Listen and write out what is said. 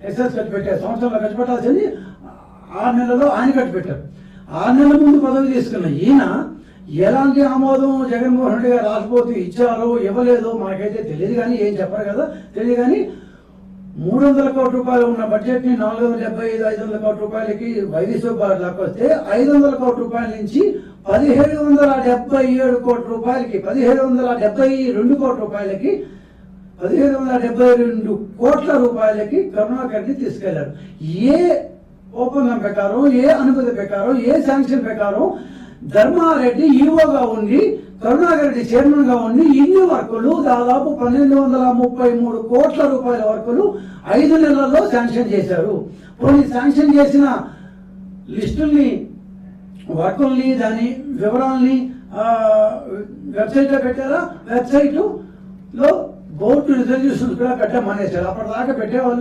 Excise ఖర్చు పెట్టారు. సంవత్సరంలో ఖర్చు పెట్టాల్సింది 6 నెలల్లో ఆయన ఖర్చు పెట్టారు. 6 నెలల ముందు పదవి తీసుకున్న ఈయన ఎలాంటి ఆమోదం జగన్మోహన్ రెడ్డి గారు రాష్ట్రపతి ఇచ్చారో ఇవ్వలేదో మనకైతే తెలియదు, కానీ ఏం చెప్పరు కదా, తెలియదు. కానీ 300 కోట్ల రూపాయలు ఉన్న బడ్జెట్ ని 475, 500 కోట్ల రూపాయలకి వైద్య లాక్ వస్తే 500 కోట్ల రూపాయల నుంచి 1777 కోట్ల రూపాయలకి 1772 కోట్ల రూపాయలకి 1772 కోట్ల రూపాయలకి కరుణాకర్ని తీసుకెళ్లారు. ఏ ఒప్పందం ప్రకారం, ఏ అనుమతి ప్రకారం, ఏ శాంక్షన్ ప్రకారం ధర్మారెడ్డి ఈవోగా ఉండి కరుణాకర్ రెడ్డి చైర్మన్ గా ఉండి ఇన్ని వర్కులు దాదాపు 1233 కోట్ల రూపాయల వర్కులు 5 నెలల్లో శాంక్షన్ చేశారు. పోనీ శాంక్షన్ చేసిన లిస్టుల్ని, వర్కుల్ని, దాని వివరాల్ని వెబ్సైట్ లో పెట్టారా? వెబ్సైట్ లో బోర్డు రిజల్యూషన్ కూడా పెట్టమనేసారు. అప్పటిదాకా పెట్టేవాళ్ళు